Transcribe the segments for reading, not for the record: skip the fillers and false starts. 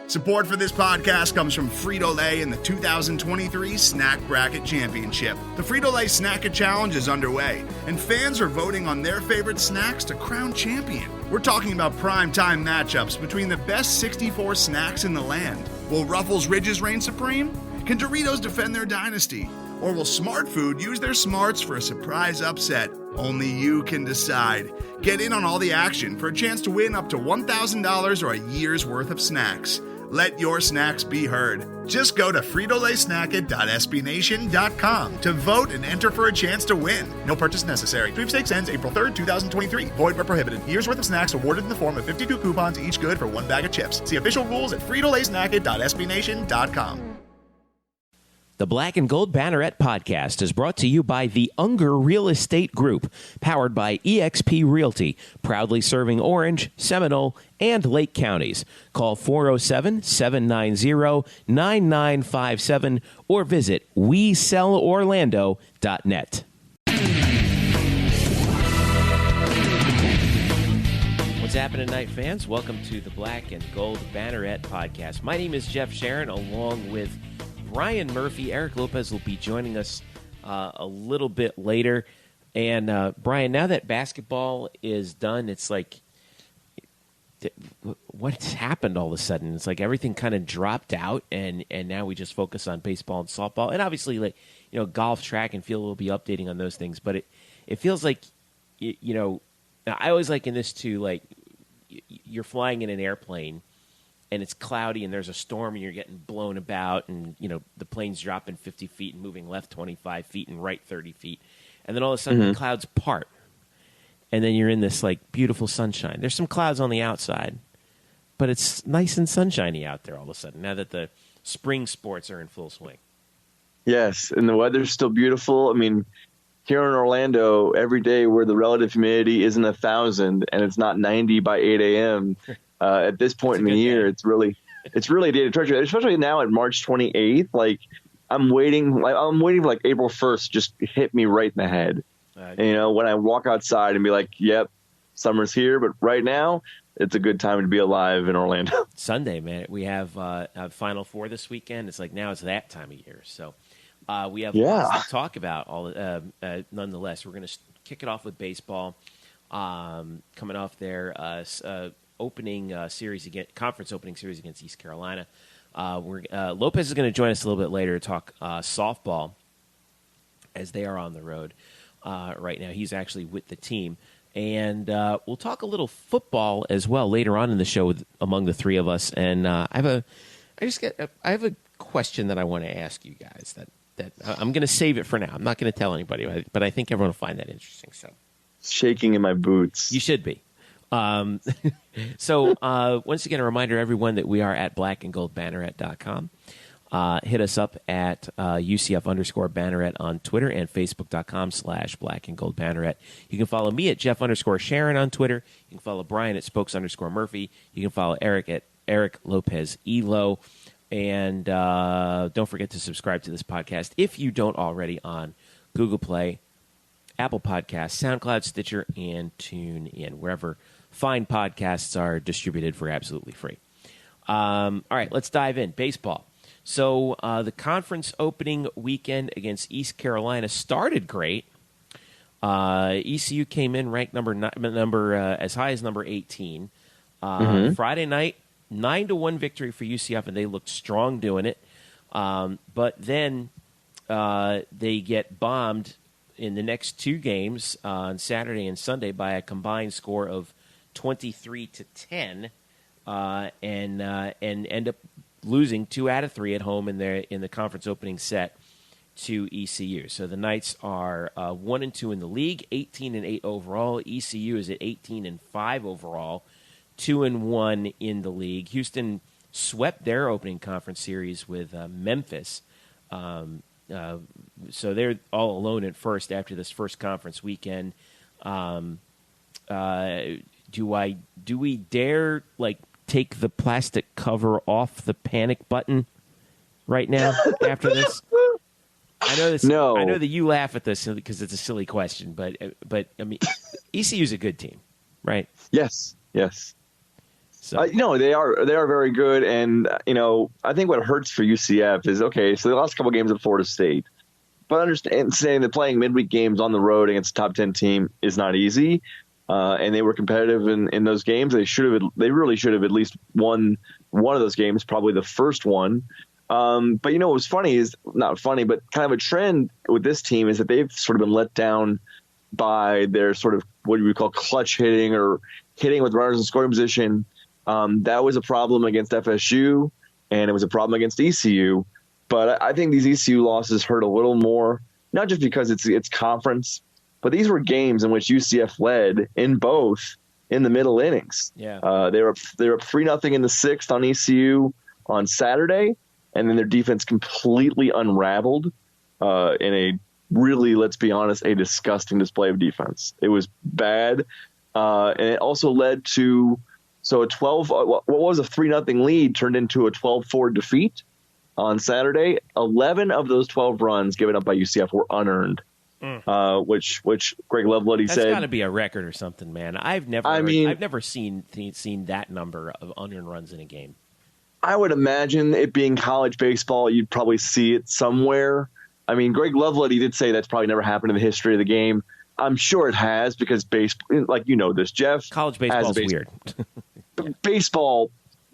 Support for this podcast comes from Frito-Lay and the 2023 Snack Bracket Championship. The Frito-Lay Snack-It Challenge is underway, and fans are voting on their favorite snacks to crown champion. We're talking about prime-time matchups between the best 64 snacks in the land. Will Ruffles Ridges reign supreme? Can Doritos defend their dynasty? Or will Smart Food use their smarts for a surprise upset? Only you can decide. Get in on all the action for a chance to win up to $1,000 or a year's worth of snacks. Let your snacks be heard. Just go to fritolaysnacket.sbnation.com to vote and enter for a chance to win. No purchase necessary. Sweepstakes ends April 3rd, 2023. Void where prohibited. Year's worth of snacks awarded in the form of 52 coupons, each good for one bag of chips. See official rules at fritolaysnacket.sbnation.com. The Black and Gold Banneret Podcast is brought to you by the Unger Real Estate Group, powered by eXp Realty, proudly serving Orange, Seminole, and Lake counties. Call 407-790-9957 or visit WeSellOrlando.net. What's happening tonight, fans? Welcome to the Black and Gold Banneret Podcast. My name is Jeff Sharon, along with Brian Murphy. Eric Lopez will be joining us a little bit later. And Brian, now that basketball is done, it's like, what's happened all of a sudden? It's like everything kind of dropped out, and now we just focus on baseball and softball. And obviously, like, you know, golf, track, and field will be updating on those things. But it feels like, you know, I always liken this to, like, you're flying in an airplane, and it's cloudy, and there's a storm, and you're getting blown about, and, you know, the plane's dropping 50 feet and moving left 25 feet and right 30 feet. And then all of a sudden the clouds part, and then you're in this, like, beautiful sunshine. There's some clouds on the outside, but it's nice and sunshiny out there all of a sudden, now that the spring sports are in full swing. Yes, and the weather's still beautiful. I mean, here in Orlando, every day where the relative humidity isn't 1,000 and it's not 90 by 8 a.m., at this point in the year, it's really a day to treasure, especially now at March 28th. Like, I'm waiting for like April 1st just hit me right in the head. And, you know, when I walk outside and be like, yep, summer's here. But right now, it's a good time to be alive in Orlando. Sunday, man, we have a Final Four this weekend. It's like, now it's that time of year. So we have lots to talk about. Nonetheless, we're going to kick it off with baseball. Coming off their opening series again, conference opening series against East Carolina. Lopez is going to join us a little bit later to talk softball, as they are on the road right now. He's actually with the team, and we'll talk a little football as well later on in the show among the three of us. And I have a question that I want to ask you guys that I'm going to save it for now. I'm not going to tell anybody, but I think everyone will find that interesting. So, shaking in my boots. You should be. So once again, a reminder, everyone, that we are at blackandgoldbanneret.com. Hit us up at UCF_Banneret on Twitter and Facebook.com/blackandgoldbanneret. You can follow me at Jeff_Sharon on Twitter. You can follow Brian at Spokes_Murphy. You can follow Eric at Eric Lopez Elo. And don't forget to subscribe to this podcast if you don't already on Google Play, Apple Podcasts, SoundCloud, Stitcher, and TuneIn, wherever fine podcasts are distributed for absolutely free. All right, let's dive in. Baseball. So the conference opening weekend against East Carolina started great. ECU came in ranked number as high as number 18. Friday night, 9-1 victory for UCF, and they looked strong doing it. But then they get bombed in the next two games on Saturday and Sunday by a combined score of 23-10, and end up losing 2 out of 3 at home in the conference opening set to ECU. So the Knights are 1-2 in the league, 18-8 overall. ECU is at 18-5 overall, 2-1 in the league. Houston swept their opening conference series with Memphis. So they're all alone at first after this first conference weekend. Do we dare, like, take the plastic cover off the panic button right now after this? I know this. No. I know that you laugh at this because it's a silly question, but I mean, ECU's a good team, right? Yes. So they are very good, and I think what hurts for UCF is so they lost a couple games at Florida State, but saying that playing midweek games on the road against a top 10 team is not easy, and they were competitive in those games. They really should have at least won one of those games, probably the first one. But what was funny is not funny, but kind of a trend with this team is that they've sort of been let down by their sort of what we call clutch hitting or hitting with runners in scoring position. That was a problem against FSU, and it was a problem against ECU. But I think these ECU losses hurt a little more, not just because it's conference, but these were games in which UCF led in both in the middle innings. Yeah, they were up 3-0 in the sixth on ECU on Saturday, and then their defense completely unraveled in a really, let's be honest, a disgusting display of defense. It was bad, and it also led to a 12. What was a 3-0 lead turned into a 12-4 defeat on Saturday. 11 of those 12 runs given up by UCF were unearned, which Greg Lovelotti said that's got to be a record or something, man. I've never seen that number of unearned runs in a game. I would imagine it being college baseball, you'd probably see it somewhere. I mean, Greg Lovelotti did say that's probably never happened in the history of the game. I'm sure it has because this, Jeff. College baseball is weird. Baseball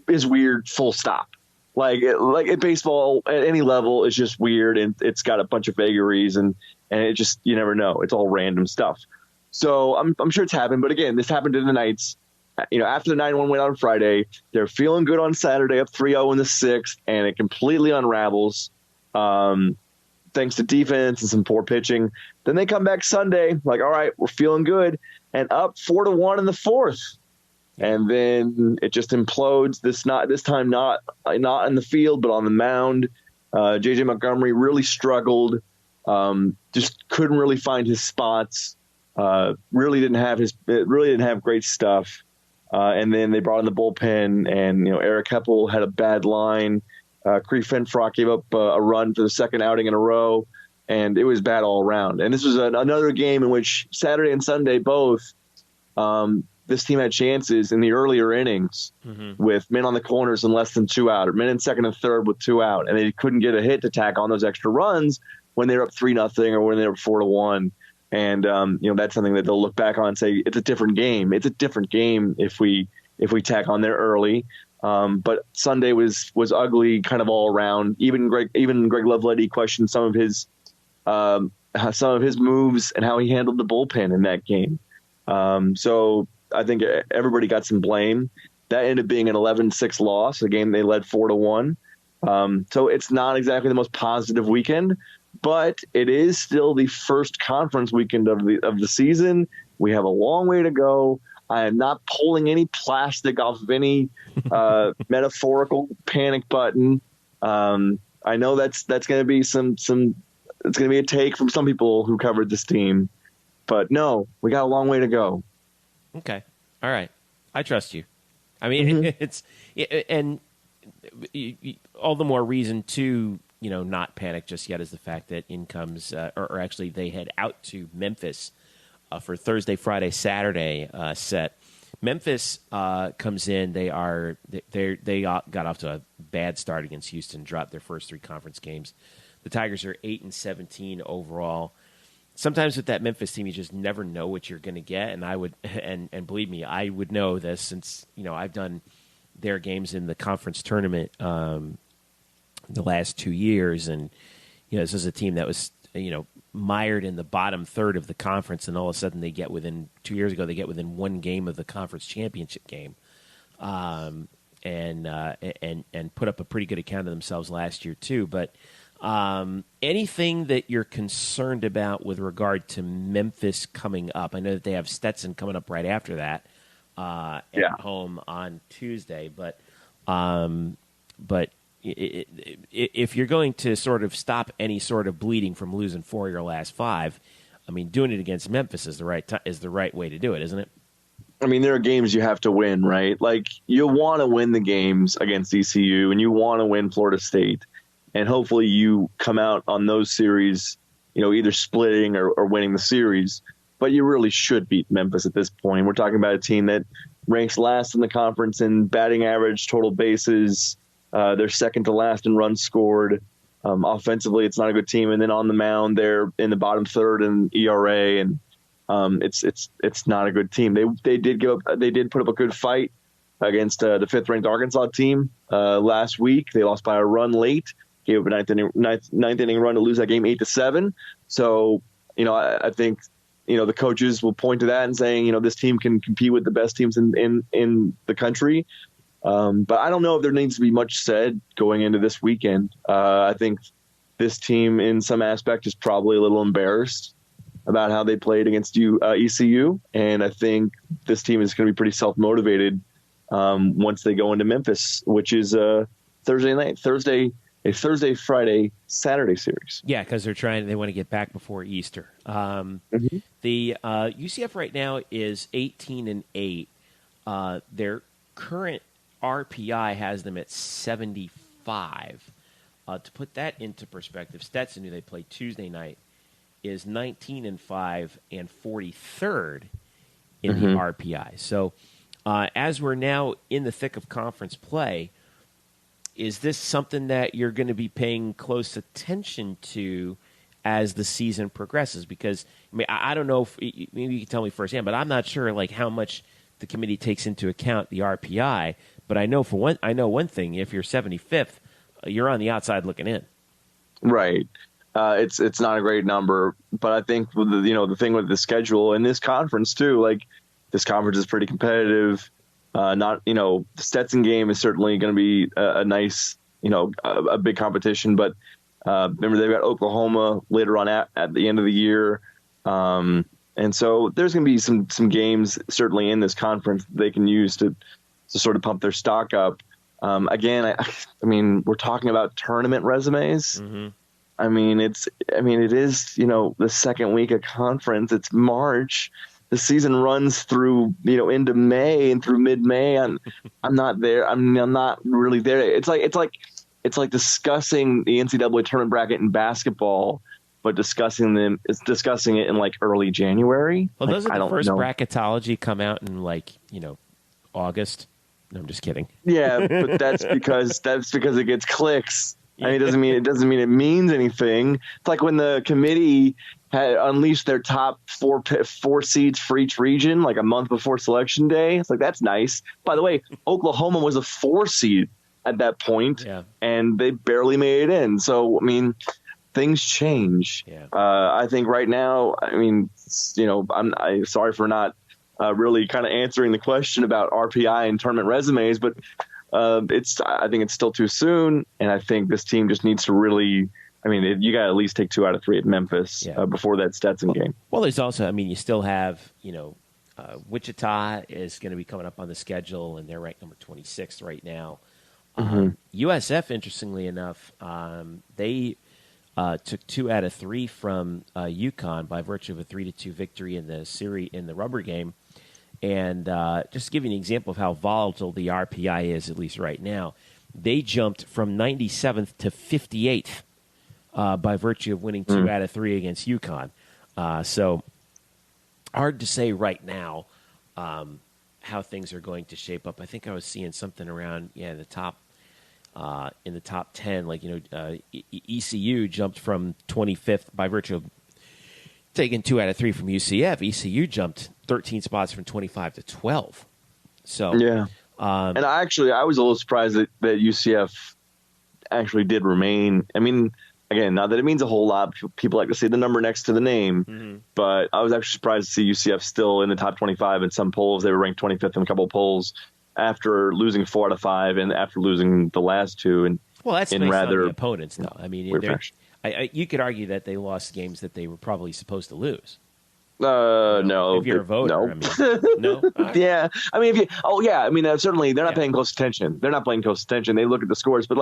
is weird, full stop. Like baseball at any level is just weird, and it's got a bunch of vagaries, and it just, you never know. It's all random stuff. So I'm sure it's happened. But again, this happened to the Knights. After the 9-1 win on Friday, they're feeling good on Saturday, up 3-0 in the sixth, and it completely unravels. Thanks to defense and some poor pitching. Then they come back Sunday, like, all right, we're feeling good, and up 4-1 in the fourth. And then it just implodes. This time not in the field, but on the mound. JJ Montgomery really struggled. Just couldn't really find his spots. Really didn't have great stuff. And then they brought in the bullpen, and Eric Heppel had a bad line. Cree Finfrock gave up a run for the second outing in a row, and it was bad all around. And this was another game in which Saturday and Sunday both, this team had chances in the earlier innings with men on the corners and less than 2 out, or men in second and third with 2 out, and they couldn't get a hit to tack on those extra runs when they were up 3-0 or when they were 4-1. And that's something that they'll look back on and say it's a different game. It's a different game if we tack on there early. But Sunday was ugly, kind of all around. Even Greg Lovelotti questioned some of his moves and how he handled the bullpen in that game. So I think everybody got some blame. That ended up being an 11-6 loss, a game they led 4-1. So it's not exactly the most positive weekend, but it is still the first conference weekend of the season. We have a long way to go. I am not pulling any plastic off of any metaphorical panic button. I know that's going to be it's going to be a take from some people who covered this team, but no, we got a long way to go. Okay. All right. I trust you. I mean, all the more reason to, not panic just yet is the fact that in comes, or actually they head out to Memphis for Thursday, Friday, Saturday set. Memphis comes in. They got off to a bad start against Houston, dropped their first 3 conference games. The Tigers are 8-17 overall. Sometimes with that Memphis team, you just never know what you're going to get, and I would, and believe me, I would know this since I've done their games in the conference tournament the last 2 years, and this is a team that was mired in the bottom third of the conference, and all of a sudden they get within 2 years ago they get within 1 game of the conference championship game, and put up a pretty good account of themselves last year too, but. Anything that you're concerned about with regard to Memphis coming up? I know that they have Stetson coming up right after that at home on Tuesday, but if you're going to sort of stop any sort of bleeding from losing 4 of your last 5, I mean, doing it against Memphis is the right way to do it, isn't it? I mean, there are games you have to win, right? Like, you want to win the games against ECU, and you want to win Florida State. And hopefully you come out on those series, either splitting or winning the series. But you really should beat Memphis at this point. We're talking about a team that, ranks last in the conference in batting average, total bases. They're second to last in runs scored. Offensively, it's not a good team. And then on the mound, they're in the bottom third in ERA, and it's not a good team. They did put up a good fight against the fifth-ranked Arkansas team last week. They lost by a run late, gave up a ninth inning run to lose that game 8-7. So, I think, the coaches will point to that and saying, this team can compete with the best teams in the country. But I don't know if there needs to be much said going into this weekend. I think this team in some aspect is probably a little embarrassed about how they played against ECU. And I think this team is going to be pretty self-motivated once they go into Memphis, which is Thursday, Friday, Saturday series. Yeah, because they want to get back before Easter. The UCF right now is 18-8. Their current RPI has them at 75. To put that into perspective, Stetson, who they played Tuesday night, is 19-5 and 43rd in the RPI. So as we're now in the thick of conference play, is this something that you're going to be paying close attention to as the season progresses? Because I don't know if maybe you can tell me firsthand, but I'm not sure how much the committee takes into account the RPI. But I know one thing: if you're 75th, you're on the outside looking in. Right. It's not a great number, but I think with the thing with the schedule in this conference too, this conference is pretty competitive. The Stetson game is certainly going to be a nice, a big competition. But remember, they've got Oklahoma later on at the end of the year. And so there's going to be some games certainly in this conference that they can use to sort of pump their stock up. Again, we're talking about tournament resumes. Mm-hmm. It is, the second week of conference. It's March. The season runs through, into May and through mid-May. I'm not there. I'm not really there. It's like discussing the NCAA tournament bracket in basketball, but discussing it in early January. Well, doesn't the first bracketology come out in August? No, I'm just kidding. Yeah, but that's because it gets clicks. It doesn't mean it means anything. It's like when the committee had unleashed their top four seeds for each region a month before selection day. It's that's nice. By the way, Oklahoma was a 4 seed at that point, and they barely made it in. So things change. Yeah. I think right now, I'm sorry for not really kind of answering the question about RPI and tournament resumes, but I think it's still too soon, and I think this team just needs to really. You got to at least take 2 out of 3 at Memphis before that Stetson game. Well, there's also, you still have, Wichita is going to be coming up on the schedule, and they're ranked number 26 right now. USF, interestingly enough, they took 2 out of 3 from UConn by virtue of a 3-2 victory in the rubber game. And just to give you an example of how volatile the RPI is, at least right now, they jumped from 97th to 58th. By virtue of winning 2 out of 3 against UConn. So hard to say right now how things are going to shape up. I think I was seeing something around in the top 10. ECU jumped from 25th by virtue of taking 2 out of 3 from UCF. ECU jumped 13 spots from 25 to 12. So yeah, and I was a little surprised that UCF actually did remain. Again, not that it means a whole lot. People like to see the number next to the name, but I was actually surprised to see UCF still in the top 25 in some polls. They were ranked 25th in a couple of polls after losing 4 out of 5 and after losing the last 2. And that's in nice rather on the opponents, though. You could argue that they lost games that they were probably supposed to lose. No. If you're a voter, no. Yeah, certainly they're not paying close attention. They're not paying close attention. They look at the scores, but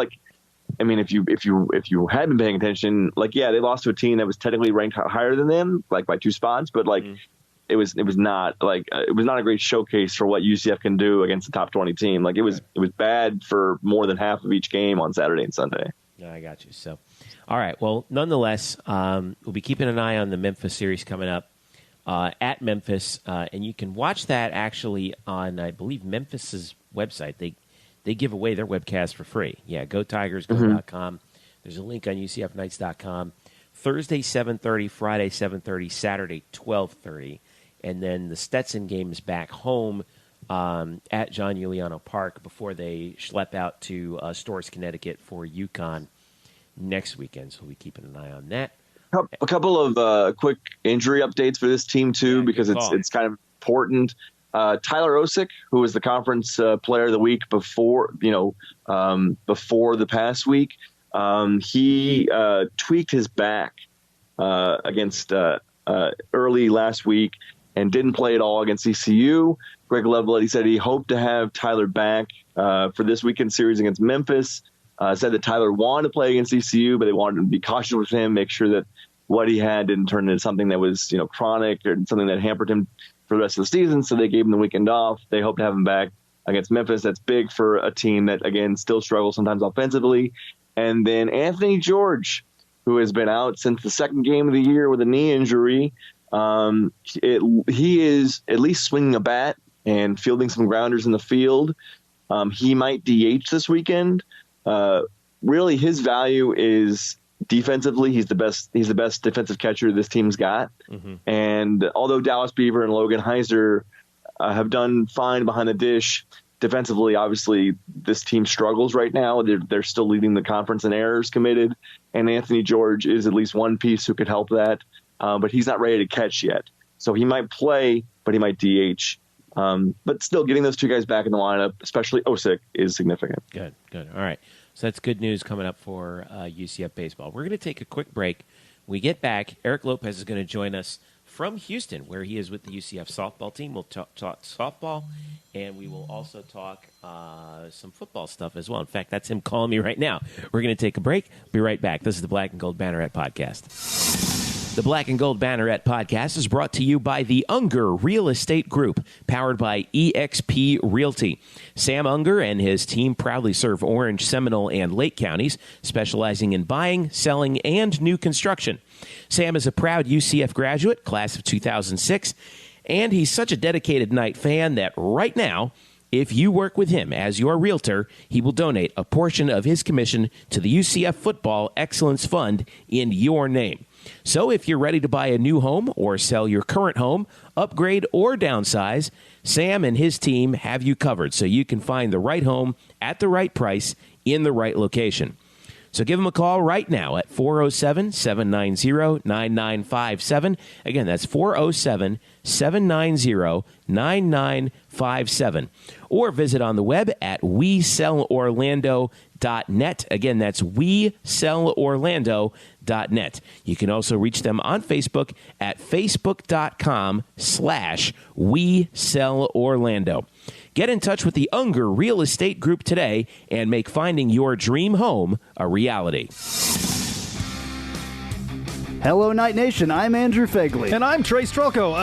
if you had been paying attention, they lost to a team that was technically ranked higher than them, by 2 spots, but it was not a great showcase for what UCF can do against the top 20 team. It was bad for more than half of each game on Saturday and Sunday. Yeah, I got you. So, all right. Well, nonetheless, we'll be keeping an eye on the Memphis series coming up. at Memphis, and you can watch that actually on, I believe, Memphis's website. They give away their webcast for free. Yeah, go TigersGo.com. There's a link on UCFKnights.com. Thursday, 7:30, Friday, 7:30, Saturday, 12:30. And then the Stetson game is back home at John Giuliano Park before they schlep out to Storrs, Connecticut for UConn next weekend. So we'll be keeping an eye on that. A couple of quick injury updates for this team, too, because it's kind of important. Tyler Osick, who was the conference player of the week before the past week, he tweaked his back against early last week and didn't play at all against ECU. Greg Lovelady said he hoped to have Tyler back for this weekend series against Memphis. Said that Tyler wanted to play against ECU, but they wanted to be cautious with him, make sure that what he had didn't turn into something that was chronic or something that hampered him for the rest of the season. So they gave him the weekend off. They hope to have him back against Memphis. That's big for a team that, again, still struggles sometimes offensively. And then Anthony George, who has been out since the second game of the year with a knee injury. He is at least swinging a bat and fielding some grounders in the field. He might DH this weekend. Really, his value is defensively. He's the best defensive catcher this team's got. Mm-hmm. And although Dallas Beaver and Logan Heiser have done fine behind the dish, defensively, obviously, this team struggles right now. They're still leading the conference in errors committed, and Anthony George is at least one piece who could help that, but he's not ready to catch yet. So he might play, but he might DH. But still, getting those two guys back in the lineup, especially Osick, is significant. Good. All right. So that's good news coming up for UCF Baseball. We're going to take a quick break. When we get back, Eric Lopez is going to join us from Houston, where he is with the UCF softball team. We'll talk softball, and we will also talk some football stuff as well. In fact, that's him calling me right now. We're going to take a break. Be right back. This is the Black and Gold Banneret Podcast. The Black and Gold Banneret Podcast is brought to you by the Unger Real Estate Group, powered by eXp Realty. Sam Unger and his team proudly serve Orange, Seminole, and Lake counties, specializing in buying, selling, and new construction. Sam is a proud UCF graduate, class of 2006, and he's such a dedicated Knight fan that right now, if you work with him as your realtor, he will donate a portion of his commission to the UCF Football Excellence Fund in your name. So if you're ready to buy a new home or sell your current home, upgrade or downsize, Sam and his team have you covered so you can find the right home at the right price in the right location. So give them a call right now at 407-790-9957. Again, that's 407-790-9957. Or visit on the web at WeSellOrlando.net. Again, that's WeSellOrlando.net. You can also reach them on Facebook at facebook.com/WeSellOrlando. Get in touch with the Unger Real Estate Group today and make finding your dream home a reality. Hello, Night Nation. I'm Andrew Fegley. And I'm Trey Strelko.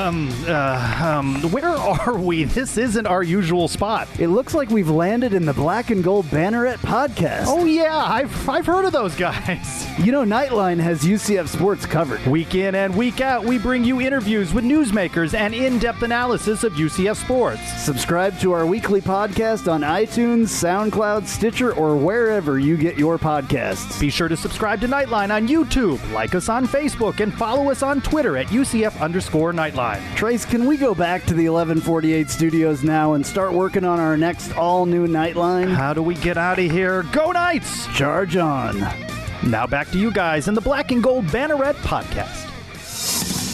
Where are we? This isn't our usual spot. It looks like we've landed in the Black and Gold Banneret Podcast. Oh, yeah. I've heard of those guys. You know, Nightline has UCF sports covered. Week in and week out, we bring you interviews with newsmakers and in-depth analysis of UCF sports. Subscribe to our weekly podcast on iTunes, SoundCloud, Stitcher, or wherever you get your podcasts. Be sure to subscribe to Nightline on YouTube, like us on Facebook, and follow us on Twitter at UCF_Nightline. Trace, can we go back to the 1148 studios now and start working on our next all-new Nightline? How do we get out of here? Go Knights! Charge on. Now back to you guys in the Black and Gold Banneret Podcast.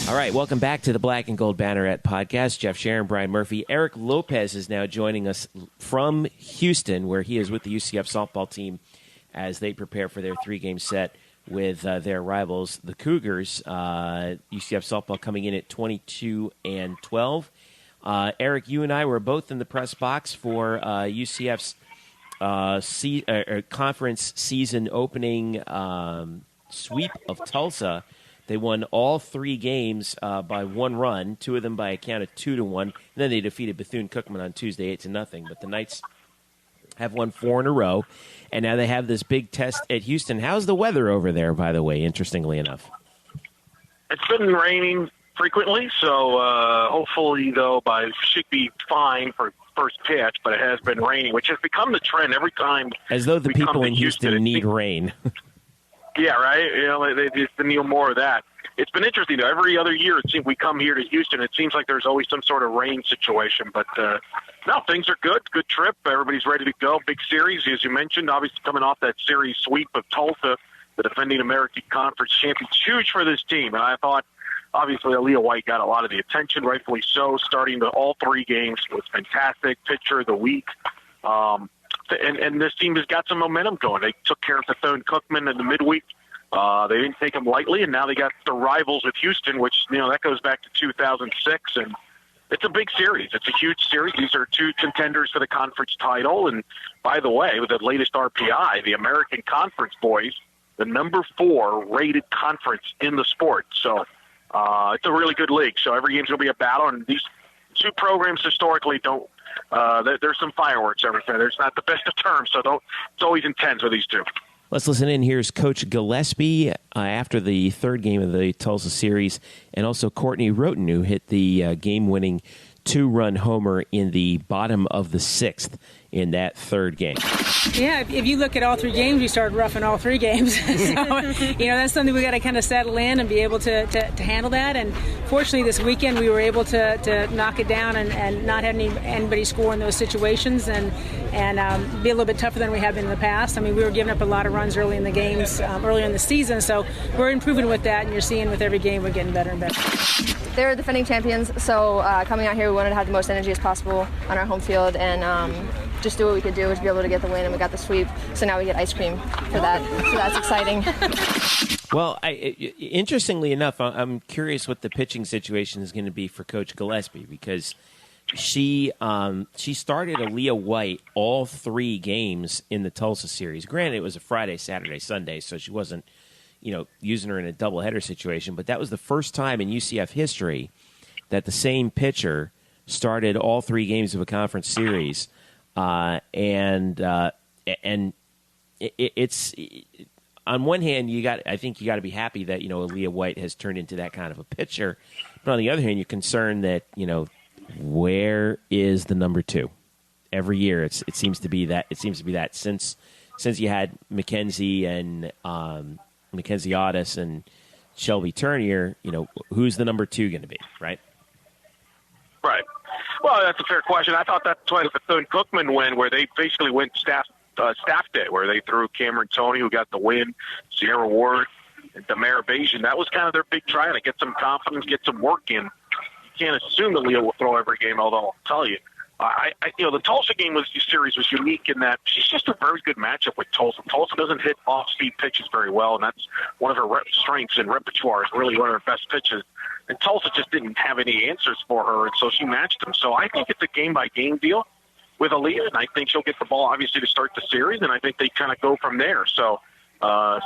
All right, welcome back to the Black and Gold Banneret Podcast. Jeff, Sharon, Brian Murphy. Eric Lopez is now joining us from Houston, where he is with the UCF softball team as they prepare for their three-game set with their rivals, the Cougars. UCF softball coming in at 22-12. Eric, you and I were both in the press box for UCF's conference season opening sweep of Tulsa. They won all three games by one run, two of them by a count of 2-1. And then they defeated Bethune-Cookman on Tuesday 8-0. But the Knights have won 4 in a row, and now they have this big test at Houston. How's the weather over there, by the way, interestingly enough? It's been raining frequently. So hopefully, though, should be fine for first pitch, but it has been raining, which has become the trend every time. As though the people in Houston need rain. Yeah, right. You know, they just need more of that. It's been interesting, though. Every other year, it seems we come here to Houston, it seems like there's always some sort of rain situation. But, no, things are good. Good trip. Everybody's ready to go. Big series, as you mentioned, obviously coming off that series sweep of Tulsa, the defending American Conference champions. Huge for this team. And I thought, obviously, Aaliyah White got a lot of the attention, rightfully so, starting all 3 games. Was fantastic. Pitcher of the week. And this team has got some momentum going. They took care of Bethune Cookman in the midweek. They didn't take them lightly, and now they got the rivals with Houston, which, that goes back to 2006. And it's a big series. It's a huge series. These are 2 contenders for the conference title. And by the way, with the latest RPI, the American Conference boys, the number 4 rated conference in the sport. So it's a really good league. So every game's going to be a battle. And these 2 programs historically don't. There's some fireworks everything. There's not the best of terms, so it's always intense with these 2. Let's listen in. Here's Coach Gillespie after the 3rd game of the Tulsa series, and also Courtney Roten, who hit the game-winning 2-run homer in the bottom of the 6th in that 3rd game. Yeah, if you look at all 3 games, we started roughing all 3 games. So, that's something we got to kind of settle in and be able to handle that. And fortunately, this weekend we were able to knock it down and not have anybody score in those situations and be a little bit tougher than we have been in the past. I mean, we were giving up a lot of runs early in the games, earlier in the season. So we're improving with that, and you're seeing with every game we're getting better and better. They're defending champions, so coming out here we wanted to have the most energy as possible on our home field and just do what we could do to be able to get the win, and we got the sweep, so now we get ice cream for that, so that's exciting. Well, interestingly enough, I'm curious what the pitching situation is going to be for Coach Gillespie, because she started Aaliyah White all 3 games in the Tulsa series. Granted, it was a Friday, Saturday, Sunday, so she wasn't using her in a doubleheader situation, but that was the first time in UCF history that the same pitcher started all 3 games of a conference series. It's on one hand, I think you got to be happy that Aaliyah White has turned into that kind of a pitcher, but on the other hand, you're concerned that where is the number 2? Every year, it seems to be that. It seems to be that since you had Mackenzie and Mackenzie Otis and Shelby Turnier, who's the number 2 going to be, right? Right. Well, that's a fair question. I thought that's why the Bethune-Cookman win, where they basically went staff day, where they threw Cameron Toney, who got the win, Sierra Ward, and Damara Bajan. That was kind of their big try to get some confidence, get some work in. You can't assume that Leah will throw every game, although I'll tell you, the Tulsa series was unique in that she's just a very good matchup with Tulsa. Tulsa doesn't hit off-speed pitches very well, and that's one of her strengths and repertoire. Is really one of her best pitches. And Tulsa just didn't have any answers for her, and so she matched them. So I think it's a game-by-game deal with Aaliyah, and I think she'll get the ball, obviously, to start the series, and I think they kind of go from there. So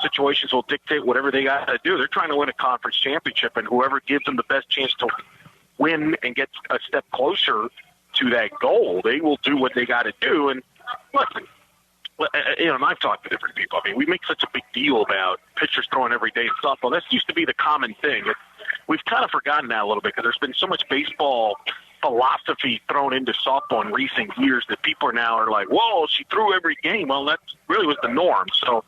situations will dictate whatever they got to do. They're trying to win a conference championship, and whoever gives them the best chance to win and get a step closer to that goal, they will do what they got to do. And listen, and I've talked to different people. I mean, we make such a big deal about pitchers throwing every day in softball. That used to be the common thing. We've kind of forgotten that a little bit because there's been so much baseball philosophy thrown into softball in recent years that people are like, whoa, she threw every game. Well, that really was the norm. So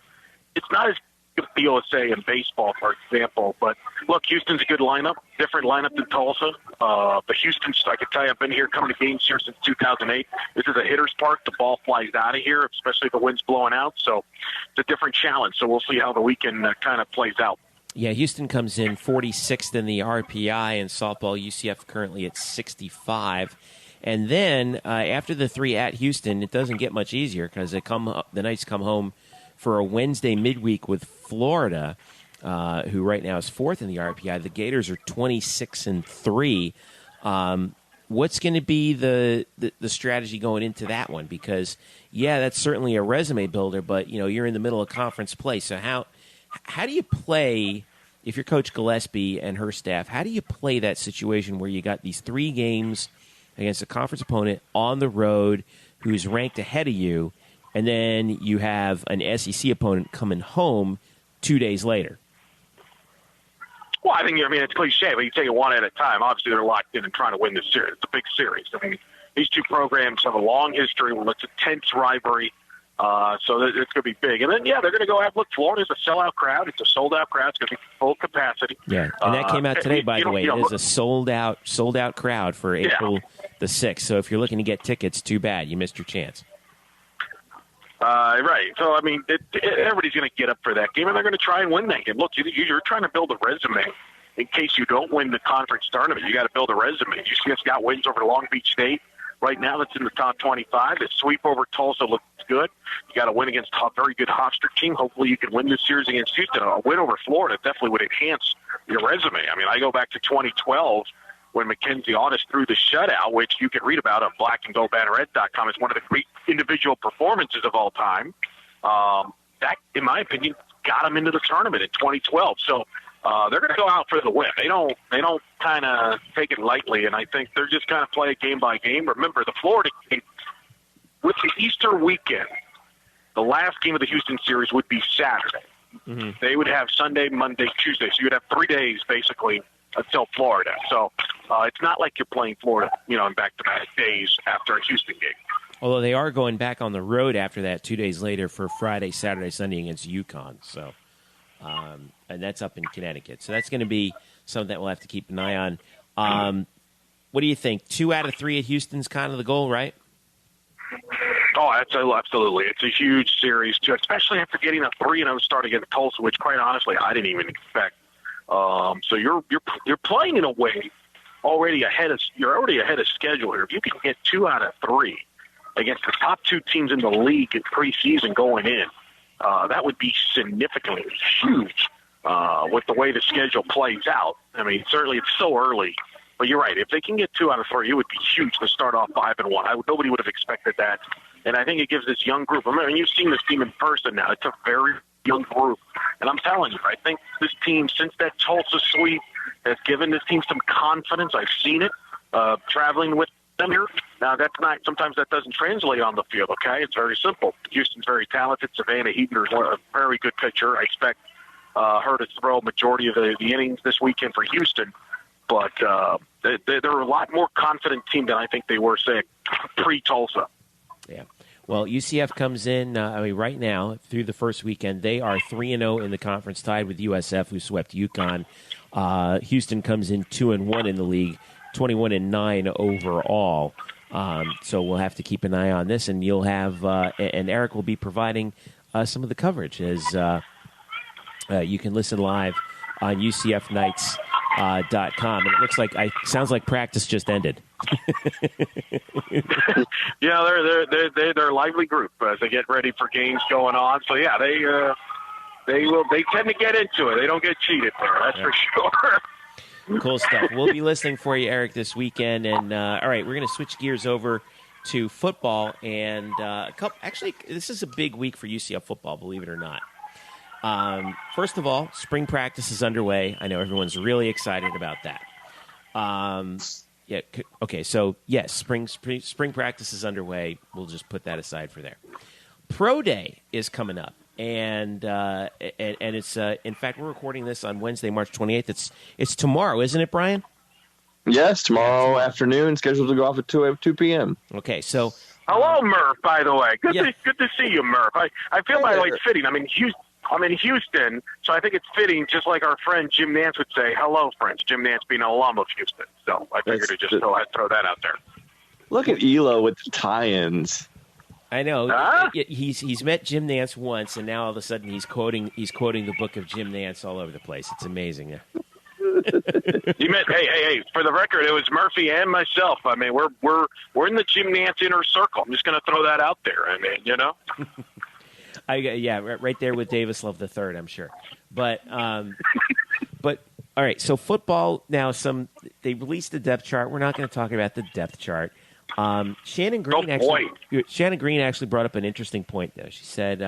it's not as big a deal as, say, in baseball, for example. But, look, Houston's a good lineup, different lineup than Tulsa. But Houston's, I can tell you, I've been here coming to games here since 2008. This is a hitter's park. The ball flies out of here, especially if the wind's blowing out. So it's a different challenge. So we'll see how the weekend kind of plays out. Yeah, Houston comes in 46th in the RPI, and softball UCF currently at 65. And then after the 3 at Houston, it doesn't get much easier because the Knights come home for a Wednesday midweek with Florida, who right now is 4th in the RPI. The Gators are 26-3. What's going to be the strategy going into that one? Because, yeah, that's certainly a resume builder, but you're in the middle of conference play. So how do you play, if you're Coach Gillespie and her staff, how do you play that situation where you got these 3 games against a conference opponent on the road who's ranked ahead of you, and then you have an SEC opponent coming home 2 days later? Well, I think, it's cliche, but you take it one at a time. Obviously, they're locked in and trying to win this series. It's a big series. I mean, these two programs have a long history. It's a tense rivalry. So it's going to be big. And then, they're going to go out. Look, Florida's a sellout crowd. It's a sold-out crowd. It's going to be full capacity. Yeah, and that came out today, by the way. It is a sold-out crowd for April the 6th. So if you're looking to get tickets, too bad. You missed your chance. Right. So, everybody's going to get up for that game, and they're going to try and win that game. Look, you're trying to build a resume in case you don't win the conference tournament. You got to build a resume. UCF's got wins over Long Beach State. Right now, that's in the top 25. The sweep over Tulsa looks good. You got to win against a very good Hofstra team. Hopefully, you can win this series against Houston. A win over Florida definitely would enhance your resume. I go back to 2012 when Mackenzie Audis threw the shutout, which you can read about on blackandgoldbanneret.com. It's one of the great individual performances of all time. That, in my opinion, got them into the tournament in 2012. So they're going to go out for the win. They don't kind of take it lightly, and I think they're just kind of play it game by game. Remember, the Florida game, with the Easter weekend, the last game of the Houston series would be Saturday. Mm-hmm. They would have Sunday, Monday, Tuesday. So you'd have 3 days, basically, until Florida. So it's not like you're playing Florida, in back-to-back days after a Houston game. Although they are going back on the road after that 2 days later for Friday, Saturday, Sunday against UConn. So, and that's up in Connecticut. So that's going to be something that we'll have to keep an eye on. What do you think? 2 out of 3 at Houston's kind of the goal, right? Oh, absolutely. It's a huge series, too, especially after getting a 3-0 start against Tulsa, which, quite honestly, I didn't even expect. So you're playing in a way already ahead of schedule here. If you can get 2 out of 3 against the top 2 teams in the league in preseason going in, that would be significantly huge with the way the schedule plays out. Certainly it's so early, but you're right. If they can get 2 out of 3, it would be huge to start off 5-1. Nobody would have expected that, and I think it gives this young group. You've seen this team in person now. It's a very young group, and I'm telling you, I think this team, since that Tulsa sweep, has given this team some confidence. I've seen it traveling with them here. Now, sometimes that doesn't translate on the field, okay? It's very simple. Houston's very talented. Savannah Heaton is a very good pitcher. I expect her to throw a majority of the innings this weekend for Houston, but they're a lot more confident team than I think they were, say, pre-Tulsa. Yeah. Well, UCF comes in, right now, through the first weekend, they are 3-0 in the conference, tied with USF, who swept UConn. Houston comes in 2-1 in the league, 21-9 overall. So we'll have to keep an eye on this, and you'll have, and Eric will be providing some of the coverage as you can listen live on UCFnights.com. And it looks like, sounds like practice just ended. They're a lively group as they get ready for games going on. So they tend to get into it. They don't get cheated there, that's for sure. Cool stuff. We'll be listening for you, Eric, this weekend. And all right, we're going to switch gears over to football. And actually, this is a big week for UCF football, believe it or not. First of all, spring practice is underway. I know everyone's really excited about that. Okay. So yes, spring practice is underway. We'll just put that aside for there. Pro Day is coming up, and it's in fact we're recording this on Wednesday, March 28th. It's tomorrow, isn't it, Brian? Yes, tomorrow afternoon, scheduled to go off at 2 p.m. Okay, so hello, Murph. By the way, good to see you, Murph. I feel by the way it's fitting. I'm in Houston, so I think it's fitting, just like our friend Jim Nance would say, hello, friends. Jim Nance being an alum of Houston. So I figured to just throw that out there. Look at Elo with the tie-ins. I know. Huh? He's met Jim Nance once, and now all of a sudden he's quoting the book of Jim Nance all over the place. It's amazing. You meant hey, for the record, it was Murphy and myself. We're in the Jim Nance inner circle. I'm just going to throw that out there. Right there with Davis Love III, I'm sure. But all right. So football now. They released the depth chart. We're not going to talk about the depth chart. Shannon Green actually brought up an interesting point, though. She said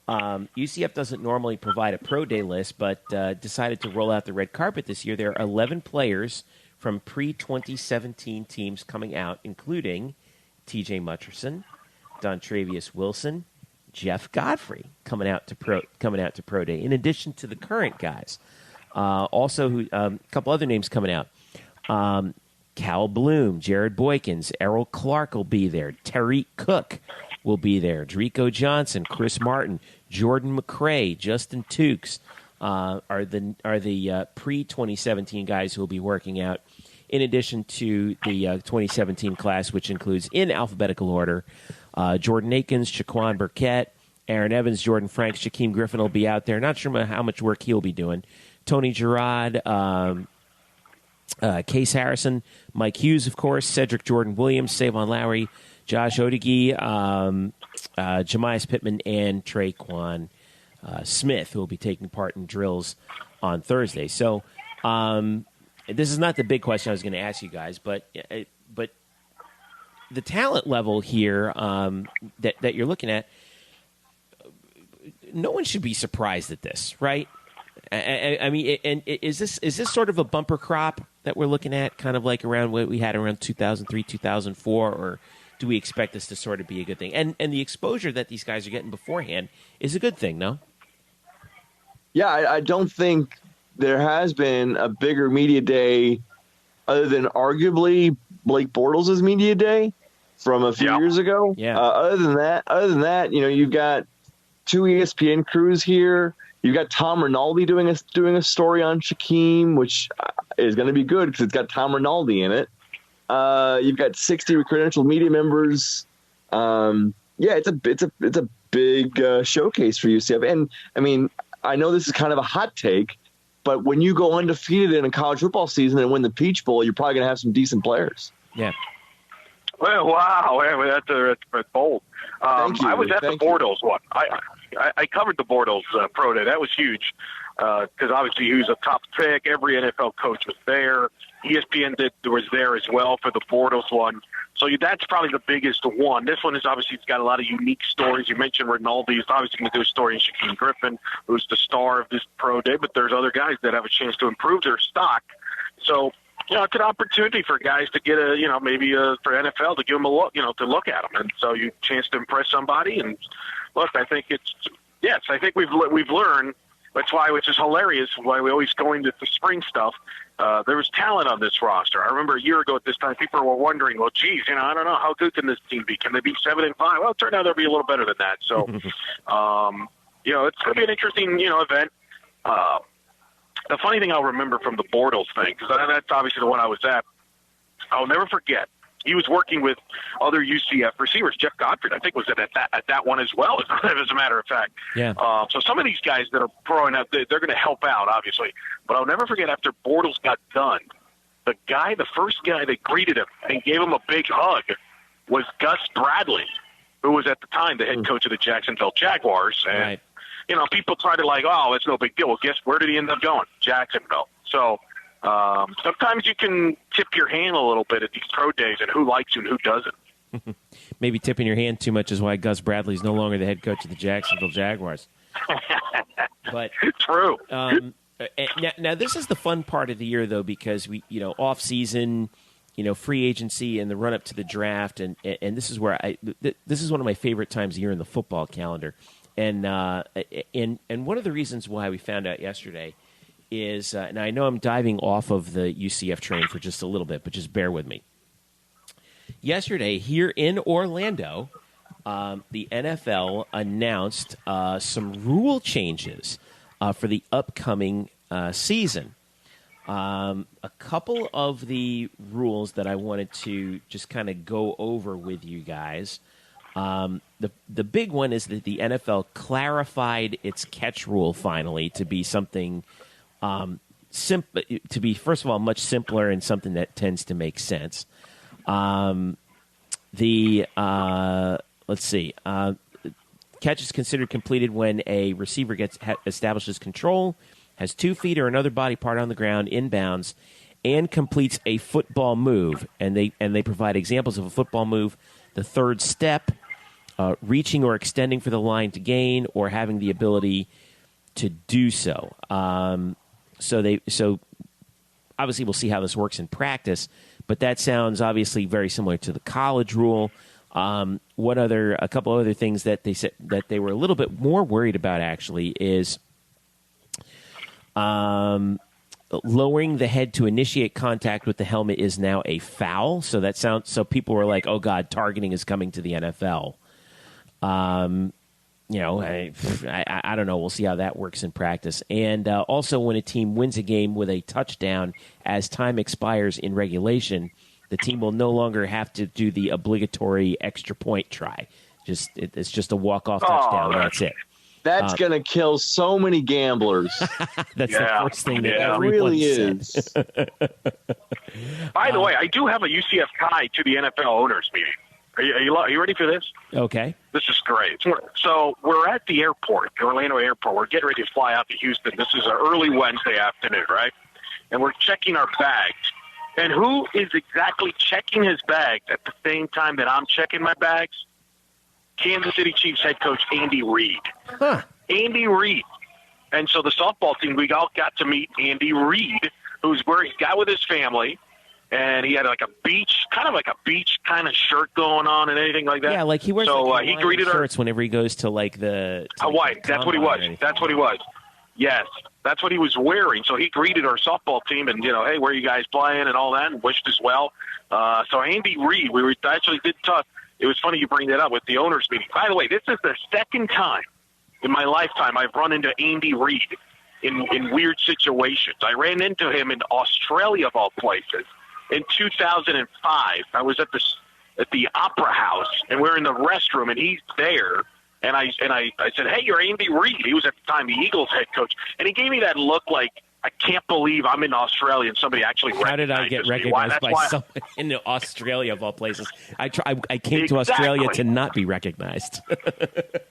UCF doesn't normally provide a pro day list, but decided to roll out the red carpet this year. There are 11 players from pre-2017 teams coming out, including T.J. Mutcherson, Dontravius Wilson, Jeff Godfrey coming out to pro day. In addition to the current guys, also a couple other names coming out. Cal Bloom, Jared Boykins, Errol Clark will be there. Tariq Cook will be there. Drico Johnson, Chris Martin, Jordan McRae, Justin Tukes are the pre-2017 guys who will be working out. In addition to the 2017 class, which includes, in alphabetical order, Jordan Akins, Shaquan Burkett, Aaron Evans, Jordan Franks, Shaquem Griffin will be out there. Not sure how much work he'll be doing. Tony Gerard, Case Harrison, Mike Hughes, of course, Cedric Jordan Williams, Savon Lowry, Josh Odigui, Jemias Pittman, and Traquan Smith, who will be taking part in drills on Thursday. So this is not the big question I was going to ask you guys, but the talent level here that you're looking at, no one should be surprised at this, right? I mean, and is this sort of a bumper crop that we're looking at, kind of like around what we had around 2003, 2004, or do we expect this to sort of be a good thing? And the exposure that these guys are getting beforehand is a good thing, no? Yeah, I don't think there has been a bigger media day other than arguably Blake Bortles' media day from a few years ago. Yeah. Other than that, you've got 2 ESPN crews here. You've got Tom Rinaldi doing a story on Shaquem, which is going to be good because it's got Tom Rinaldi in it. You've got 60 credentialed media members. It's a big showcase for UCF. And I mean, I know this is kind of a hot take, but when you go undefeated in a college football season and win the Peach Bowl, you're probably going to have some decent players. Yeah. Well, wow, that's bold. Thank you. I was at the Bortles one. I covered the Bortles pro day. That was huge because obviously he was a top pick. Every NFL coach was there. ESPN was there as well for the Bortles one. So that's probably the biggest one. This one is obviously it's got a lot of unique stories. You mentioned Rinaldi. He's obviously going to do a story in Shaquem Griffin, who's the star of this pro day. But there's other guys that have a chance to improve their stock. So it's an opportunity for guys to get for NFL to give them a look, to look at them. And so you chance to impress somebody. And look, I think I think we've learned. That's why, which is hilarious, why we always go into the spring stuff. There was talent on this roster. I remember a year ago at this time, people were wondering, well, geez, I don't know, how good can this team be? Can they be 7-5? Well, it turned out they'll be a little better than that. So, it's going to be an interesting, event. The funny thing I'll remember from the Bortles thing, because that's obviously the one I was at, I'll never forget. He was working with other UCF receivers. Jeff Godfrey, I think, was at that one as well, as a matter of fact. Yeah. So some of these guys that are throwing out, they're going to help out, obviously. But I'll never forget after Bortles got done, the first guy that greeted him and gave him a big hug was Gus Bradley, who was at the time the head coach of the Jacksonville Jaguars. And, right. People try to it's no big deal. Well, guess where did he end up going? Jacksonville. So sometimes you can tip your hand a little bit at these pro days and who likes you and who doesn't. Maybe tipping your hand too much is why Gus Bradley is no longer the head coach of the Jacksonville Jaguars. But true. Now this is the fun part of the year, though, because we, off season, free agency and the run up to the draft, and this is where this is one of my favorite times of year in the football calendar, and one of the reasons why we found out yesterday is, and I know I'm diving off of the UCF train for just a little bit, but just bear with me. Yesterday, here in Orlando, the NFL announced some rule changes for the upcoming season. A couple of the rules that I wanted to just kind of go over with you guys. The big one is that the NFL clarified its catch rule finally to be something to be, first of all, much simpler and something that tends to make sense. Let's see. Catch is considered completed when a receiver establishes control, has 2 feet or another body part on the ground inbounds, and completes a football move. And they provide examples of a football move: the third step, reaching or extending for the line to gain, or having the ability to do so. So obviously we'll see how this works in practice, but that sounds obviously very similar to the college rule. A couple other things that they said that they were a little bit more worried about actually is lowering the head to initiate contact with the helmet is now a foul. So people were like, oh God, targeting is coming to the NFL. I don't know. We'll see how that works in practice. And also when a team wins a game with a touchdown as time expires in regulation, the team will no longer have to do the obligatory extra point try. It's just a walk-off touchdown. That's it. That's going to kill so many gamblers. That's the first thing that everyone really says. is. By the way, I do have a UCF tie to the NFL owners meeting. Are you ready for this? Okay. This is great. So we're at the airport, the Orlando airport. We're getting ready to fly out to Houston. This is an early Wednesday afternoon, right? And we're checking our bags. And who is exactly checking his bags at the same time that I'm checking my bags? Kansas City Chiefs head coach Andy Reid. Huh. Andy Reid. And so the softball team, we all got to meet Andy Reid, who's where he got with his family. And he had like a beach kind of shirt going on and anything like that. Yeah, like he wears he greeted shirts whenever he goes to like the Hawaii. That's what he was. That's what he was. Yes, that's what he was wearing. So he greeted our softball team and, hey, where are you guys playing and all that, and wished us well. So Andy Reid, we actually did talk. It was funny you bring that up with the owners meeting. By the way, this is the second time in my lifetime I've run into Andy Reid in weird situations. I ran into him in Australia, of all places. In 2005, I was at the Opera House, and we're in the restroom, and he's there. And I said, hey, you're Andy Reid. He was at the time the Eagles head coach. And he gave me that look like, I can't believe I'm in Australia and somebody actually recognizes me. How did I get recognized by someone in Australia, of all places? I came to Australia to not be recognized.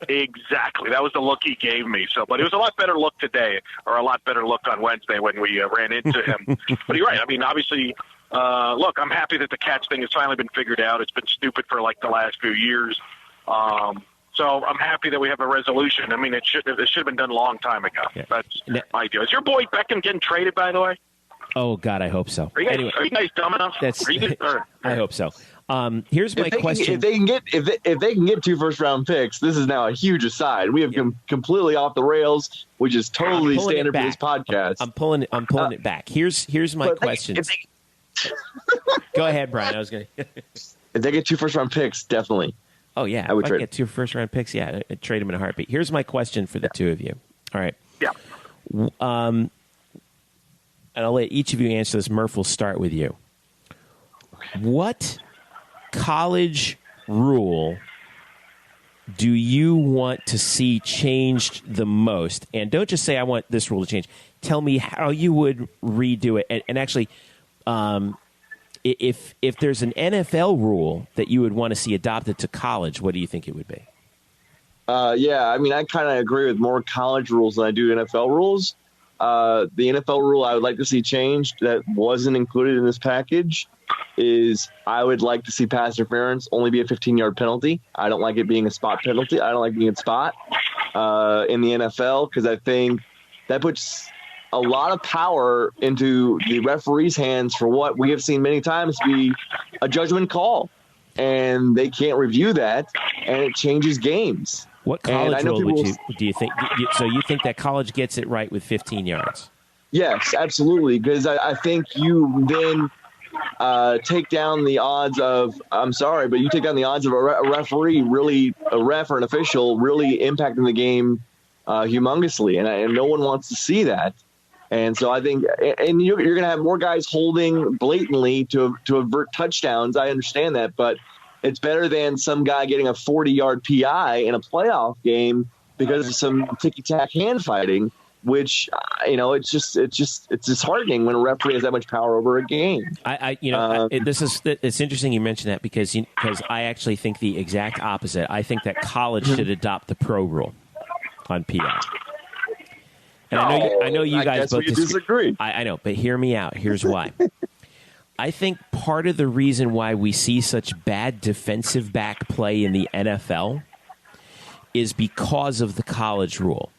Exactly. That was the look he gave me. But it was a lot better look today, or a lot better look on Wednesday when we ran into him. But you're right. I mean, obviously, look, I'm happy that the catch thing has finally been figured out. It's been stupid for like the last few years. So I'm happy that we have a resolution. I mean, it should have been done a long time ago. Yeah. That's my deal. Is your boy Beckham getting traded, by the way? Oh, God, I hope so. Are you guys dumb enough? I hope so. Here's my question. If they can get 2 first-round picks, this is now a huge aside. We have completely off the rails, which is totally standard for this podcast. I'm pulling it back. Here's my question. Go ahead, Brian. I was going to. If they get 2 first-round picks, definitely. Oh, yeah. I would trade. Get 2 first-round picks, yeah, I'd trade them in a heartbeat. Here's my question for the two of you. All right. Yeah. And I'll let each of you answer this. Murph, we'll start with you. What college rule do you want to see changed the most? And don't just say, I want this rule to change. Tell me how you would redo it. And actually, if there's an NFL rule that you would want to see adopted to college, what do you think it would be? Yeah, I mean, I kind of agree with more college rules than I do NFL rules. The NFL rule I would like to see changed that wasn't included in this package is I would like to see pass interference only be a 15-yard penalty. I don't like it being a spot penalty. I don't like being a spot in the NFL because I think that puts a lot of power into the referee's hands for what we have seen many times be a judgment call. And they can't review that, and it changes games. What college rule do you think? So you think that college gets it right with 15 yards? Yes, absolutely, because I think you then take down the odds of – I'm sorry, but you take down the odds of a referee really – a ref or an official really impacting the game humongously, and no one wants to see that. And so I think – and you're going to have more guys holding blatantly to avert touchdowns. I understand that, but it's better than some guy getting a 40-yard PI in a playoff game because of some ticky-tack hand fighting, which, it's disheartening when a referee has that much power over a game. It's interesting you mentioned that because I actually think the exact opposite. I think that college should adopt the pro rule on PI. And I know you guys both disagree. I know, but hear me out. Here's why. I think part of the reason why we see such bad defensive back play in the NFL is because of the college rule.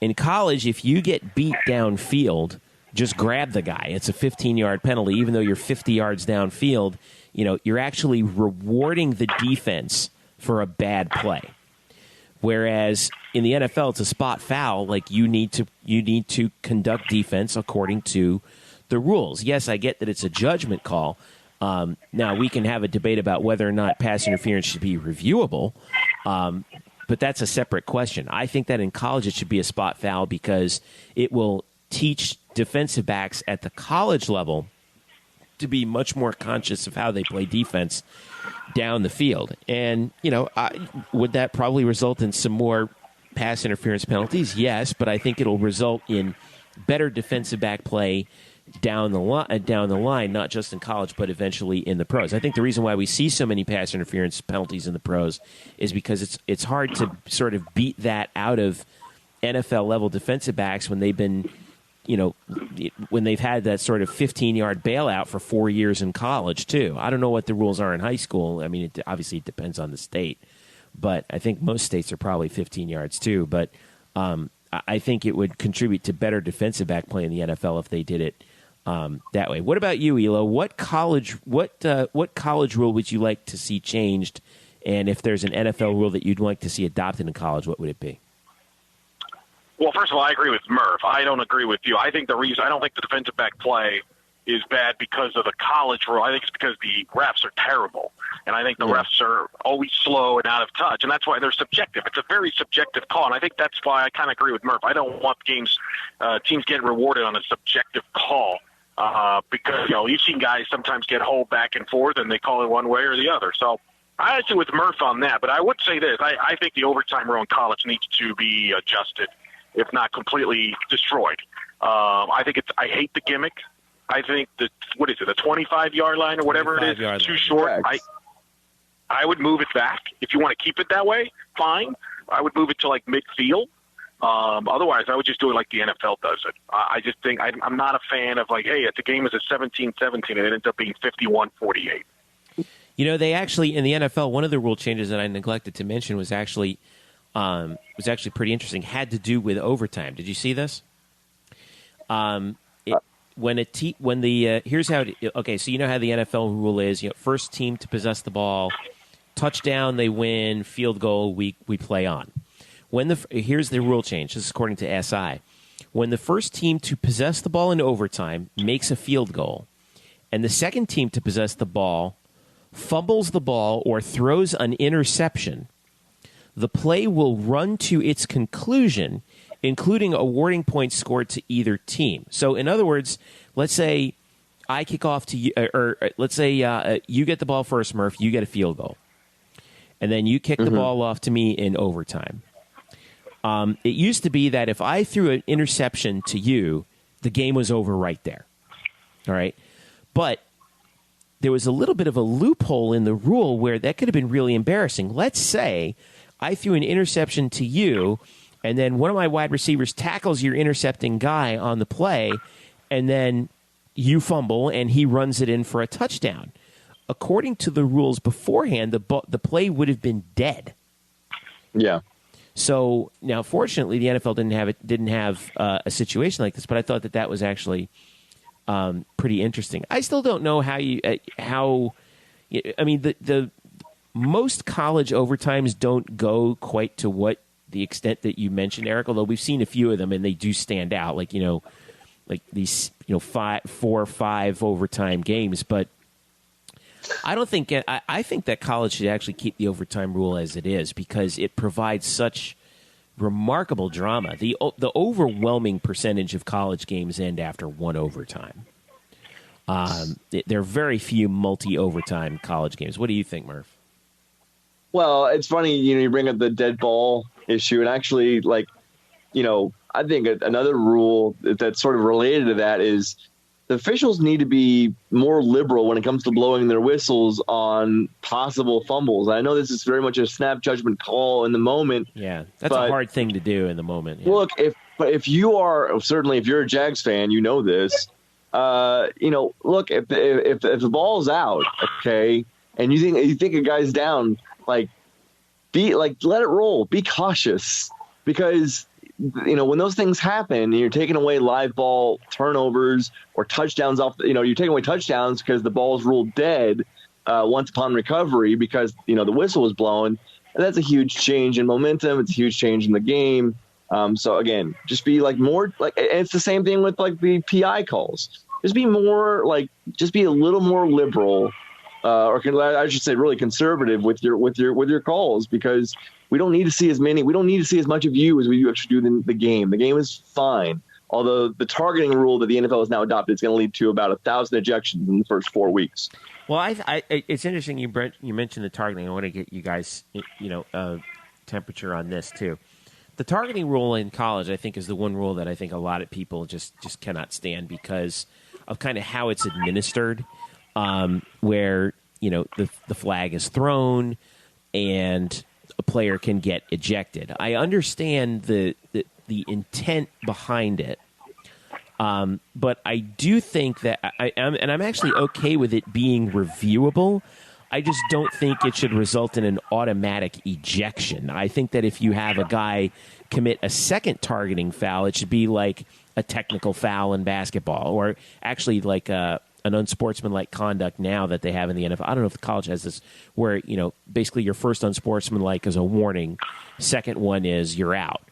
In college, if you get beat downfield, just grab the guy. It's a 15-yard penalty, even though you're 50 yards downfield. You're actually rewarding the defense for a bad play. Whereas in the NFL, it's a spot foul. Like you need to conduct defense according to the rules. Yes, I get that it's a judgment call. Now we can have a debate about whether or not pass interference should be reviewable, but that's a separate question. I think that in college it should be a spot foul because it will teach defensive backs at the college level to be much more conscious of how they play defense down the field. And, would that probably result in some more pass interference penalties? Yes, but I think it'll result in better defensive back play down the line, not just in college, but eventually in the pros. I think the reason why we see so many pass interference penalties in the pros is because it's hard to sort of beat that out of NFL-level defensive backs when they've been when they've had that sort of 15-yard bailout for 4 years in college, too. I don't know what the rules are in high school. I mean, obviously it depends on the state. But I think most states are probably 15 yards, too. But I think it would contribute to better defensive back play in the NFL if they did it that way. What about you, Elo? What college rule would you like to see changed? And if there's an NFL rule that you'd like to see adopted in college, what would it be? Well, first of all, I agree with Murph. I don't agree with you. I don't think the defensive back play is bad because of the college rule. I think it's because the refs are terrible. And I think the refs are always slow and out of touch. And that's why they're subjective. It's a very subjective call. And I think that's why I kind of agree with Murph. I don't want teams getting rewarded on a subjective call because, you've seen guys sometimes get hauled back and forth and they call it one way or the other. So I agree with Murph on that. But I would say this. I think the overtime rule in college needs to be adjusted, if not completely destroyed. I hate the gimmick. I think the 25-yard line or whatever it is too short. I would move it back. If you want to keep it that way, fine. I would move it to like midfield. Otherwise, I would just do it like the NFL does it. I just think I'm not a fan of like, hey, if the game is a 17-17 and it ends up being 51-48. They actually, in the NFL, one of the rule changes that I neglected to mention was actually pretty interesting. Had to do with overtime. Did you see this? Here's how. So you know how the NFL rule is. First team to possess the ball, touchdown they win, field goal we play on. Here's the rule change. This is according to SI. When the first team to possess the ball in overtime makes a field goal, and the second team to possess the ball fumbles the ball or throws an interception, the play will run to its conclusion, including awarding points scored to either team. So, in other words, let's say I kick off to you, or let's say you get the ball first, Murph, you get a field goal. And then you kick the ball off to me in overtime. It used to be that if I threw an interception to you, the game was over right there. All right? But there was a little bit of a loophole in the rule where that could have been really embarrassing. Let's say I threw an interception to you, and then one of my wide receivers tackles your intercepting guy on the play, and then you fumble, and he runs it in for a touchdown. According to the rules beforehand, the play would have been dead. Yeah. So now, fortunately, the NFL didn't have a situation like this, but I thought that was actually pretty interesting. I still don't know the most college overtimes don't go quite to what the extent that you mentioned, Eric. Although we've seen a few of them, and they do stand out, like these 4 or 5 overtime games. But I don't think I think that college should actually keep the overtime rule as it is because it provides such remarkable drama. The overwhelming percentage of college games end after one overtime. There are very few multi-overtime college games. What do you think, Murph? Well, it's funny, you bring up the dead ball issue, and actually, I think another rule that's sort of related to that is the officials need to be more liberal when it comes to blowing their whistles on possible fumbles. I know this is very much a snap judgment call in the moment. Yeah, that's a hard thing to do in the moment. Yeah. Look, if you're a Jags fan, you know this. Look, if the ball's out, okay, and you think a guy's down, let it roll. Be cautious because when those things happen, and you're taking away live ball turnovers or touchdowns off, you're taking away touchdowns because the ball is ruled dead once upon recovery because, the whistle was blown. And that's a huge change in momentum. It's a huge change in the game. So again, just be more and it's the same thing with the PI calls. Just be a little more liberal, or I should say really conservative with your calls, because we don't need to see as many. We don't need to see as much of you as we actually do in the game. The game is fine. Although the targeting rule that the NFL has now adopted is going to lead to about 1,000 ejections in the first 4 weeks. Well, it's interesting you mentioned the targeting. I want to get you guys, temperature on this too. The targeting rule in college, I think, is the one rule that I think a lot of people just cannot stand because of kind of how it's administered, where the flag is thrown and a player can get ejected. I understand the intent behind it, but I do think that I'm actually okay with it being reviewable. I just don't think it should result in an automatic ejection. I think that if you have a guy commit a second targeting foul, it should be like a technical foul in basketball, or actually like an unsportsmanlike conduct now that they have in the NFL. I don't know if the college has this, where basically your first unsportsmanlike is a warning, second one is you're out.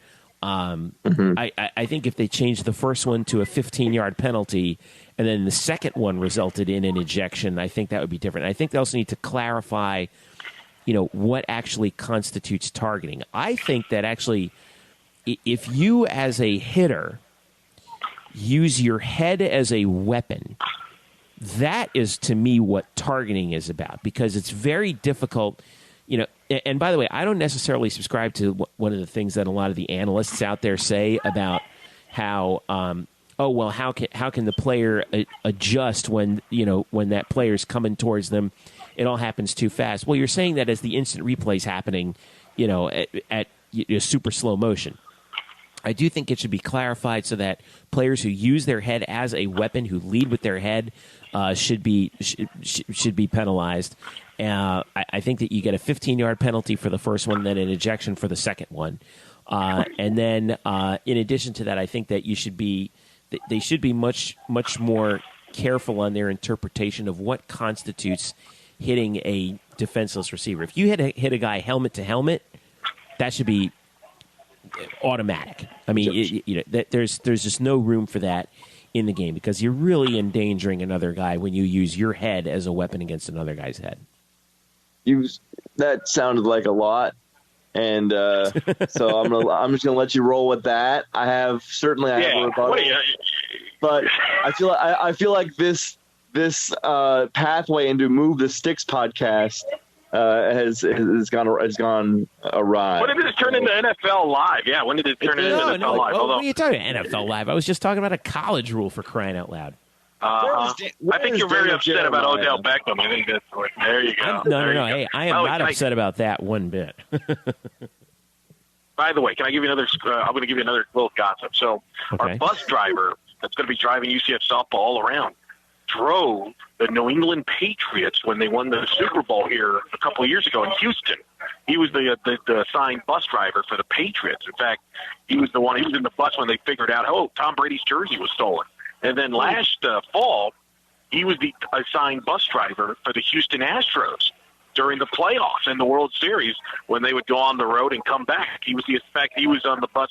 I think if they changed the first one to a 15-yard penalty and then the second one resulted in an ejection, I think that would be different. I think they also need to clarify, what actually constitutes targeting. I think that actually, if you as a hitter use your head as a weapon, that is to me what targeting is about, because it's very difficult. And by the way, I don't necessarily subscribe to one of the things that a lot of the analysts out there say about how, how can the player adjust when that player's coming towards them? It all happens too fast. Well, you're saying that as the instant replay's happening, at super slow motion. I do think it should be clarified so that players who use their head as a weapon, who lead with their head, should be penalized. I think that you get a 15-yard penalty for the first one, then an ejection for the second one, and then in addition to that, I think that they should be much more careful on their interpretation of what constitutes hitting a defenseless receiver. If you hit a guy helmet to helmet, that should be automatic. I mean, there's just no room for that in the game, because you're really endangering another guy when you use your head as a weapon against another guy's head. That sounded like a lot, and so I'm just gonna let you roll with that. I have a rebuttal, but I feel like this pathway into Move the Sticks podcast has gone awry. When did it turn into NFL Live? Yeah, when did it turn into NFL Live? What are you talking about, NFL Live? I was just talking about a college rule, for crying out loud. I think you're very upset about Odell Beckham. I think that's what. There you go. No. Hey, I am not upset about that one bit. By the way, can I give you another? I'm going to give you another little gossip. So, Our bus driver that's going to be driving UCF Softball all around drove the New England Patriots when they won the Super Bowl here a couple of years ago in Houston. He was the assigned bus driver for the Patriots. In fact, he was in the bus when they figured out, Tom Brady's jersey was stolen. And then last fall, he was the assigned bus driver for the Houston Astros during the playoffs in the World Series when they would go on the road and come back. He was on the bus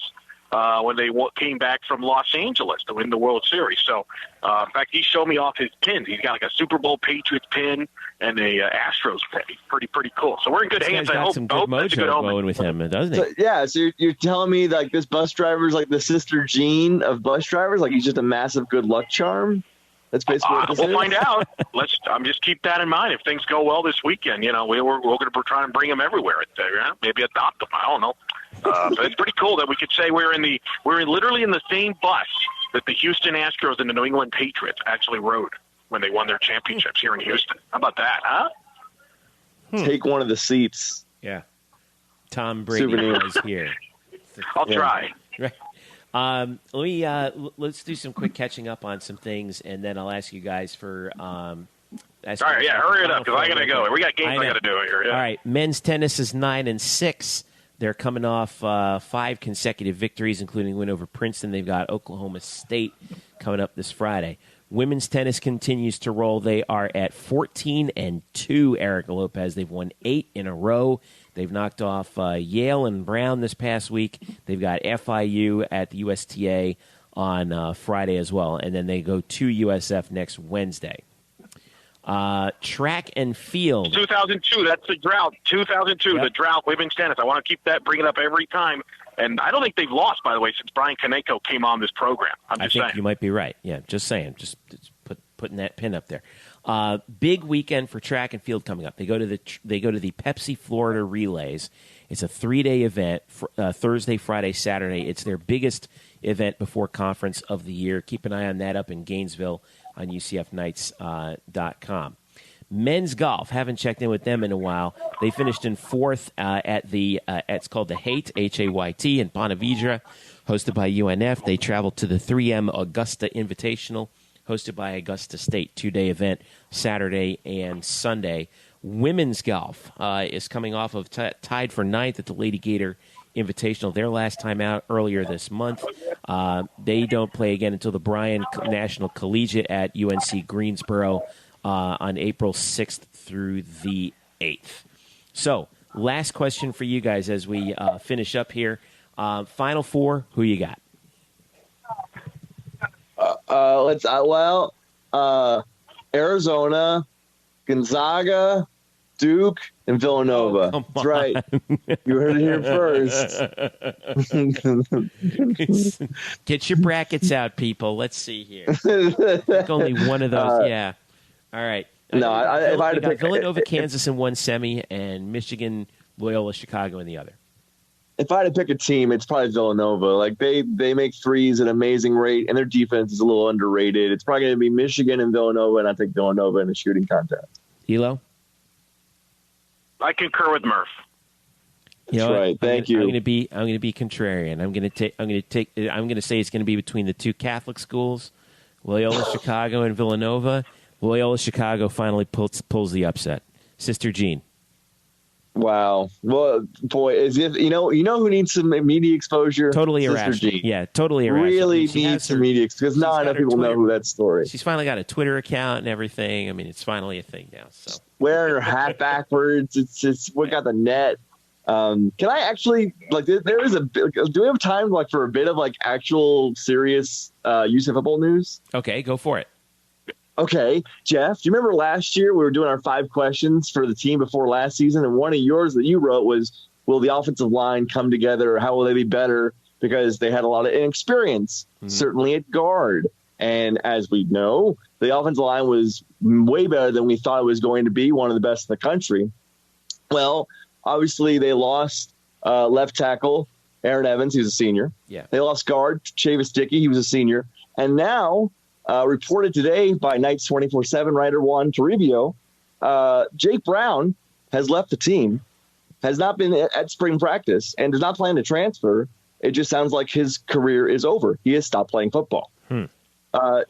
when they came back from Los Angeles to win the World Series. So, in fact, he showed me off his pins. He's got like a Super Bowl Patriots pin and a Astros pin. Pretty cool. So we're in good hands. I hope some good mojo going with him, doesn't he? So you're telling me like this bus driver's like the Sister Jean of bus drivers? Like he's just a massive good luck charm? That's basically what this is. We'll find out. Just keep that in mind. If things go well this weekend, we're going to try and bring him everywhere. Maybe adopt him. I don't know. But it's pretty cool that we could say we're literally in the same bus that the Houston Astros and the New England Patriots actually rode when they won their championships here in Houston. How about that, huh? Take one of the seats. Yeah. Tom Brady is here. I'll try. Right. Let's do some quick catching up on some things, and then I'll ask you guys for. All right, hurry it up because I got to go. We got games I got to do here. Yeah. All right, men's tennis is 9-6. They're coming off 5 consecutive victories, including a win over Princeton. They've got Oklahoma State coming up this Friday. Women's tennis continues to roll. They are at 14-2, Eric Lopez. They've won 8 in a row. They've knocked off Yale and Brown this past week. They've got FIU at the USTA on Friday as well. And then they go to USF next Wednesday. Track and field. 2002, that's the drought. 2002, Yep. The drought, women's tennis. I want to keep that, bring it up every time. And I don't think they've lost, by the way, since Brian Kaneko came on this program. I'm just I think saying. you might be right. Yeah, just saying. Just putting that pin up there. Big weekend for track and field coming up. They go to the Pepsi Florida Relays. It's a 3-day event, Thursday, Friday, Saturday. It's their biggest event before conference of the year. Keep an eye on that up in Gainesville on UCFKnights.com. Men's golf, haven't checked in with them in a while. They finished in 4th at it's called the Hayt, H-A-Y-T, in Ponte Vedra, hosted by UNF. They traveled to the 3M Augusta Invitational, hosted by Augusta State, 2-day event, Saturday and Sunday. Women's golf is coming off of tied for 9th at the Lady Gator Invitational, their last time out earlier this month. They don't play again until the Bryan National Collegiate at UNC Greensboro on April 6th through the 8th. So, last question for you guys as we finish up here. Final 4, who you got? Arizona, Gonzaga, Duke, and Villanova. Oh, that's right. You heard it here first. Get your brackets out, people. Let's see here. I think only one of those. Yeah. All right. No, if I had to pick Villanova, Kansas in one semi, and Michigan, Loyola, Chicago in the other. If I had to pick a team, it's probably Villanova. Like they make threes at an amazing rate, and their defense is a little underrated. It's probably going to be Michigan and Villanova, and I think Villanova in the shooting contest. Elo? I concur with Murph. That's right. Thank you. I'm going to be contrarian. I'm going to say it's going to be between the 2 Catholic schools, Loyola Chicago and Villanova. Loyola Chicago finally pulls the upset. Sister Jean. Wow. Well, boy, you know who needs some media exposure? Totally Sister irrational. Jean. Yeah, totally irrational. Really needs some media exposure because not enough people know who that story. She's finally got a Twitter account and everything. I mean, it's finally a thing now. So wearing her hat backwards. It's we got the net. Can I actually there is do we have time for a bit of actual serious UCF football news? Okay, go for it. Okay, Jeff, do you remember last year we were doing our 5 questions for the team before last season, and one of yours that you wrote was, will the offensive line come together, or how will they be better, because they had a lot of inexperience, certainly at guard. And as we know, the offensive line was way better than we thought it was going to be, one of the best in the country. Well, obviously they lost left tackle Aaron Evans, he was a senior. Yeah. They lost guard Chavis Dickey, he was a senior. And now reported today by Knights 24/7 writer Juan Toribio, Jake Brown has left the team, has not been at spring practice, and does not plan to transfer. It just sounds like his career is over. He has stopped playing football.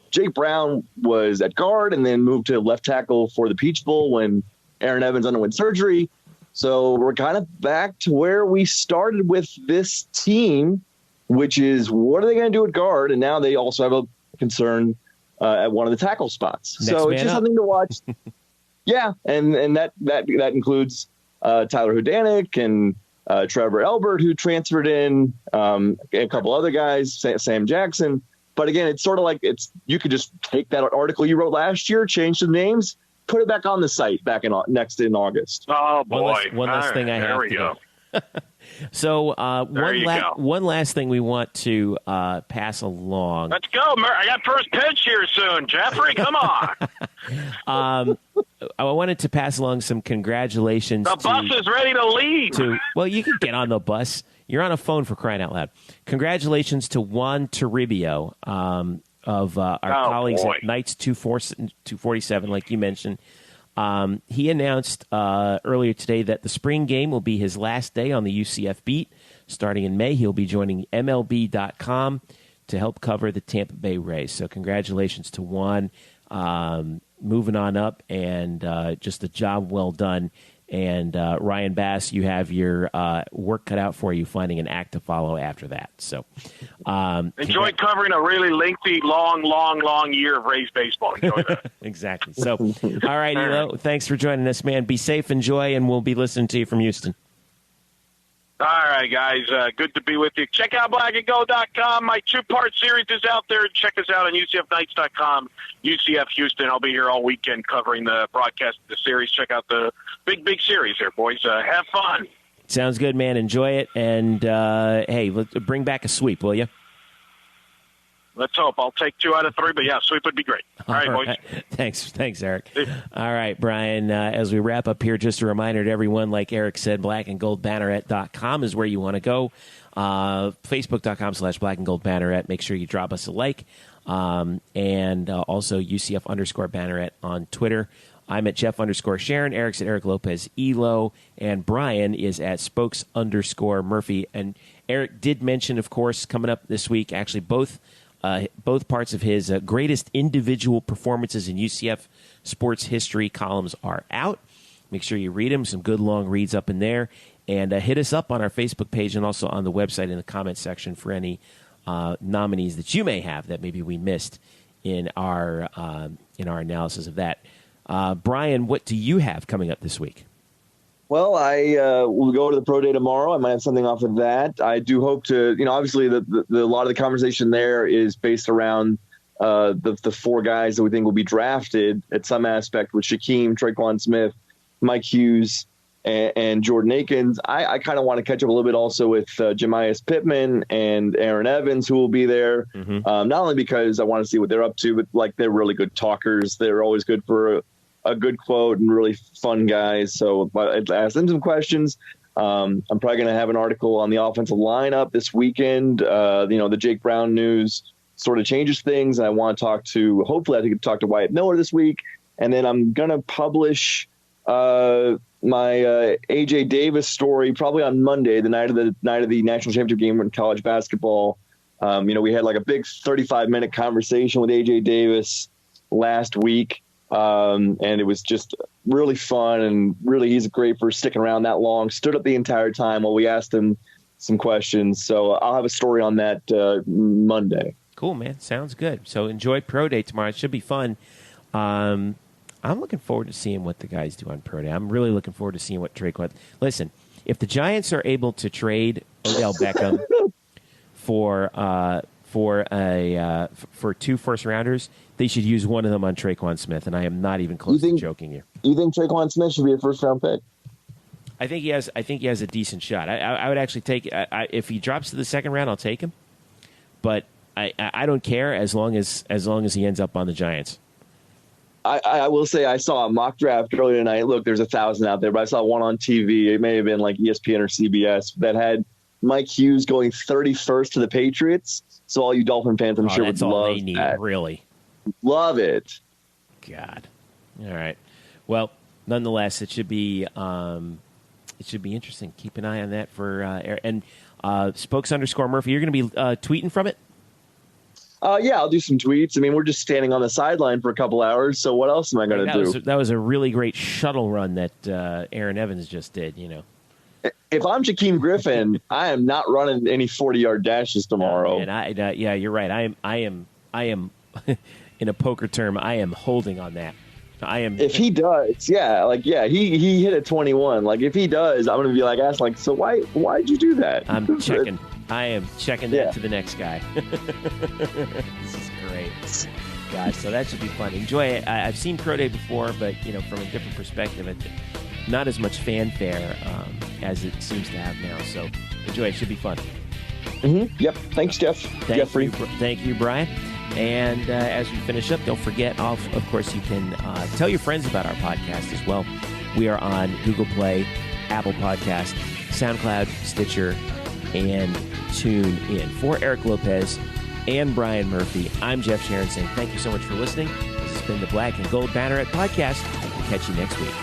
Jake Brown was at guard and then moved to left tackle for the Peach Bowl when Aaron Evans underwent surgery. So we're kind of back to where we started with this team, which is what are they going to do at guard? And now they also have a concern at one of the tackle spots. So it's just something to watch. Yeah, and that includes Tyler Hudanik and Trevor Elbert, who transferred in, a couple other guys, Sam Jackson. But again, it's sort of you could just take that article you wrote last year, change the names, put it back on the site in August. Oh boy! One last thing I have. There we go. So one last thing we want to pass along. Let's go, I got first pitch here soon. Jeffrey, come on. I wanted to pass along some congratulations. The bus is ready to leave. Well, you can get on the bus. You're on a phone, for crying out loud. Congratulations to Juan Toribio of our colleagues at Knights 247, like you mentioned. He announced earlier today that the spring game will be his last day on the UCF beat. Starting in May, he'll be joining MLB.com to help cover the Tampa Bay Rays. So congratulations to Juan, moving on up, and just a job well done And Ryan Bass, you have your work cut out for you finding an act to follow after that. So enjoy covering a really lengthy, long year of Rays baseball. Enjoy that. Exactly. So, all right, Elo, thanks for joining us, man. Be safe, enjoy, and we'll be listening to you from Houston. All right, guys. Good to be with you. Check out blackandgold.com. My 2-part series is out there. Check us out on UCFnights.com, UCF Houston. I'll be here all weekend covering the broadcast of the series. Check out the big series here, boys. Have fun. Sounds good, man. Enjoy it. And, hey, bring back a sweep, will you? Let's hope. I'll take 2 out of 3, but yeah, sweep would be great. All right, boys. Thanks, Eric. All right, Brian, as we wrap up here, just a reminder to everyone, like Eric said, blackandgoldbanneret.com is where you want to go. Facebook.com/blackandgoldbanneret. Make sure you drop us a like. And also UCF_Banneret on Twitter. I'm at Jeff_Sharon. Eric's at Eric Lopez Elo. And Brian is at Spokes_Murphy. And Eric did mention, of course, coming up this week, actually both parts of his greatest individual performances in UCF sports history columns are out. Make sure you read them. Some good long reads up in there. And hit us up on our Facebook page and also on the website in the comments section for any nominees that you may have that maybe we missed in our analysis of that. Brian, what do you have coming up this week? Well, I will go to the pro day tomorrow. I might have something off of that. I do hope to, obviously a lot of the conversation there is based around the 4 guys that we think will be drafted at some aspect with Shaquem, Traquan Smith, Mike Hughes, and Jordan Akins. I kind of want to catch up a little bit also with Jemias Pittman and Aaron Evans, who will be there. Mm-hmm. Not only because I want to see what they're up to, but like they're really good talkers. They're always good for a good quote and really fun guys. So I asked them some questions. I'm probably going to have an article on the offensive lineup this weekend. The Jake Brown news sort of changes things. And I want to hopefully I can talk to Wyatt Miller this week. And then I'm going to publish my AJ Davis story probably on Monday, the night of the national championship game in college basketball. We had like a big 35-minute conversation with AJ Davis last week. And it was just really fun, and really he's great for sticking around that long. Stood up the entire time while we asked him some questions. So I'll have a story on that Monday. Cool, man. Sounds good. So enjoy Pro Day tomorrow. It should be fun. I'm looking forward to seeing what the guys do on Pro Day. I'm really looking forward to seeing what Traquan. Listen, if the Giants are able to trade Odell Beckham for 2 first-rounders, they should use one of them on Traquan Smith, and I am not even close to joking here. You think Traquan Smith should be a first-round pick? I think he has a decent shot. I would actually take if he drops to the second round, I'll take him. But I don't care as long as he ends up on the Giants. I will say I saw a mock draft earlier tonight. Look, there's 1,000 out there, but I saw one on TV. It may have been like ESPN or CBS that had Mike Hughes going 31st to the Patriots. So all you Dolphin fans, I'm sure, would love they need, that. Really. Love it. God. All right. Well, nonetheless, it should be interesting. Keep an eye on that for and Spokes_Murphy. You're going to be tweeting from it? Yeah, I'll do some tweets. I mean, we're just standing on the sideline for a couple hours, so what else am I going to do? That was a really great shuttle run that Aaron Evans just did, If I'm Shaquem Griffin, I am not running any 40-yard dashes tomorrow. Yeah, you're right. I am in a poker term, I am holding on that. If he does, he hit at 21. Like if he does, I'm going to be like, so why'd you do that? I'm checking. I am checking that to the next guy. This is great. God, so that should be fun. Enjoy it. I've seen Pro Day before, but from a different perspective, not as much fanfare as it seems to have now. So enjoy it. Should be fun. Mm-hmm. Yep. Thanks, Jeffrey. Thank you, Brian. And as we finish up, don't forget, of course, you can tell your friends about our podcast as well. We are on Google Play, Apple Podcast, SoundCloud, Stitcher, and TuneIn. For Eric Lopez and Brian Murphy, I'm Jeff Sharon saying thank you so much for listening. This has been the Black and Gold Banneret Podcast. We'll catch you next week.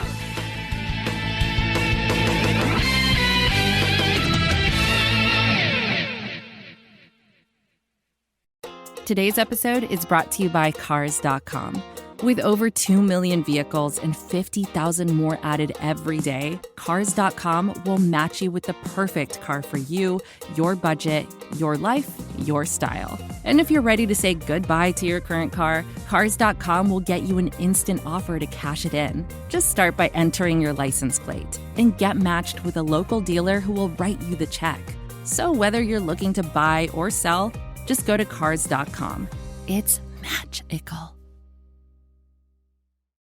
Today's episode is brought to you by Cars.com. With over 2 million vehicles and 50,000 more added every day, Cars.com will match you with the perfect car for you, your budget, your life, your style. And if you're ready to say goodbye to your current car, Cars.com will get you an instant offer to cash it in. Just start by entering your license plate and get matched with a local dealer who will write you the check. So whether you're looking to buy or sell, just go to Cars.com. It's magical.